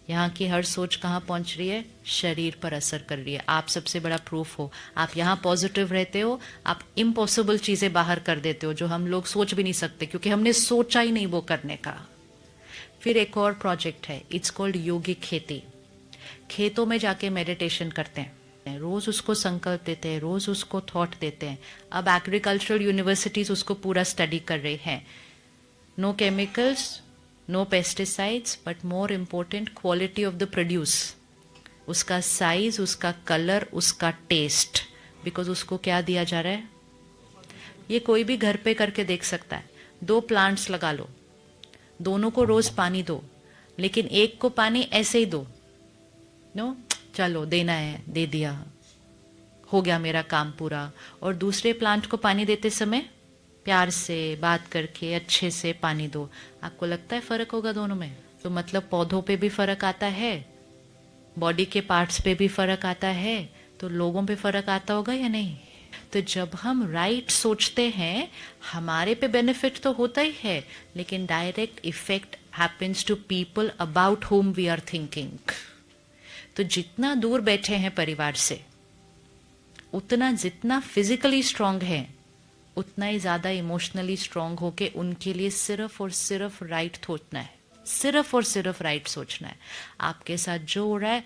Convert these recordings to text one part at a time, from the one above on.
यहाँ की हर सोच कहाँ पहुँच रही है? शरीर पर असर कर रही है। आप सबसे बड़ा प्रूफ हो। आप यहाँ पॉजिटिव रहते हो, आप इम्पॉसिबल चीज़ें बाहर कर देते हो जो हम लोग सोच भी नहीं सकते, क्योंकि हमने सोचा ही नहीं वो करने का। फिर एक और प्रोजेक्ट है, इट्स कॉल्ड योगिक खेती। खेतों में जाके मेडिटेशन करते हैं, रोज उसको संकल्प देते हैं, रोज उसको थॉट देते हैं। अब एग्रीकल्चरल यूनिवर्सिटीज उसको पूरा स्टडी कर रहे हैं। No chemicals, no pesticides, but more important quality of the produce, उसका साइज, उसका कलर, उसका टेस्ट। बिकॉज उसको क्या दिया जा रहा है? ये कोई भी घर पे करके देख सकता है। 2 प्लांट्स लगा लो, दोनों को रोज पानी दो, लेकिन एक को पानी ऐसे ही दो, नो चलो देना है, दे दिया, हो गया मेरा काम पूरा। और दूसरे प्लांट को पानी देते समय प्यार से बात करके अच्छे से पानी दो। आपको लगता है फर्क होगा दोनों में? तो मतलब पौधों पे भी फर्क आता है, बॉडी के पार्ट्स पे भी फर्क आता है, तो लोगों पे फर्क आता होगा या नहीं? तो जब हम राइट सोचते हैं, हमारे पे बेनिफिट तो होता ही है, लेकिन direct effect happens to people about whom we are thinking. तो जितना दूर बैठे हैं परिवार से, उतना जितना फिजिकली स्ट्रांग है, उतना ही ज्यादा इमोशनली स्ट्रांग होके उनके लिए सिर्फ और सिर्फ राइट सोचना है, सिर्फ और सिर्फ राइट सोचना है। आपके साथ जो हो रहा है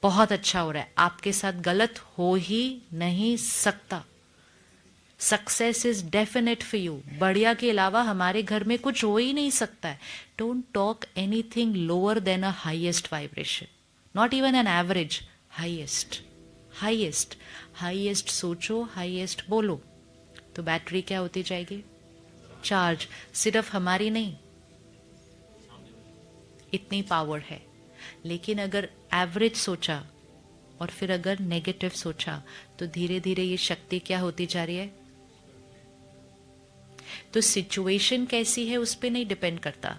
बहुत अच्छा हो रहा है, आपके साथ गलत हो ही नहीं सकता। Success is definite for you. बढ़िया के अलावा हमारे घर में कुछ हो ही नहीं सकता है। Don't talk anything lower than a highest vibration, not even an average, highest. Highest highest सोचो, हाईएस्ट बोलो, तो बैटरी क्या होती जाएगी? चार्ज। सिर्फ हमारी नहीं, इतनी पावर है। लेकिन अगर एवरेज सोचा और फिर अगर नेगेटिव सोचा, तो धीरे धीरे ये शक्ति क्या होती जा रही है? तो सिचुएशन कैसी है उस पे नहीं डिपेंड करता,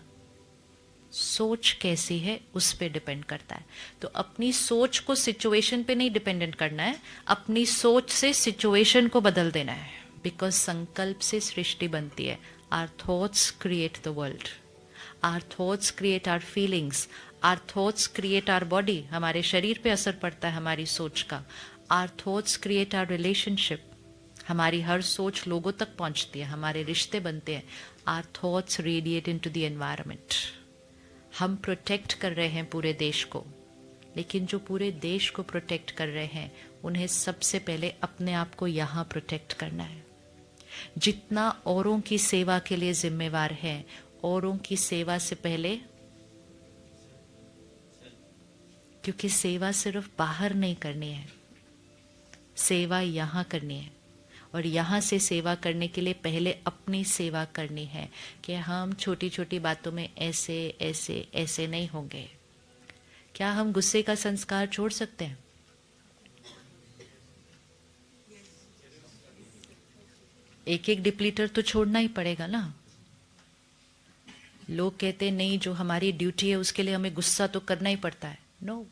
सोच कैसी है उस पे डिपेंड करता है। तो अपनी सोच को सिचुएशन पे नहीं डिपेंडेंट करना है, अपनी सोच से सिचुएशन को बदल देना है। बिकॉज संकल्प से सृष्टि बनती है। Our thoughts create the world, our thoughts create our feelings, our thoughts create our body. हमारे शरीर पे असर पड़ता है हमारी सोच का। Our thoughts create our relationship, हमारी हर सोच लोगों तक पहुंचती है, हमारे रिश्ते बनते हैं। Our thoughts radiate into the environment. हम प्रोटेक्ट कर रहे हैं पूरे देश को, लेकिन जो पूरे देश को प्रोटेक्ट कर रहे हैं, उन्हें सबसे पहले अपने आप को यहाँ प्रोटेक्ट करना है। जितना औरों की सेवा के लिए जिम्मेवार है, औरों की सेवा से पहले, क्योंकि सेवा सिर्फ बाहर नहीं करनी है, सेवा यहाँ करनी है। और यहाँ से सेवा करने के लिए पहले अपनी सेवा करनी है, कि हम छोटी छोटी बातों में ऐसे ऐसे ऐसे नहीं होंगे। क्या हम गुस्से का संस्कार छोड़ सकते हैं? एक एक डिप्लीटर तो छोड़ना ही पड़ेगा ना। लोग कहते हैं नहीं, जो हमारी ड्यूटी है उसके लिए हमें गुस्सा तो करना ही पड़ता है। नो,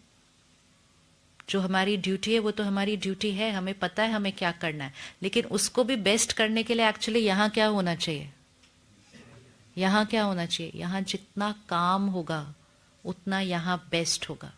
जो हमारी ड्यूटी है वो तो हमारी ड्यूटी है, हमें पता है हमें क्या करना है, लेकिन उसको भी बेस्ट करने के लिए एक्चुअली यहाँ क्या होना चाहिए? यहाँ क्या होना चाहिए? यहाँ जितना काम होगा उतना यहाँ बेस्ट होगा।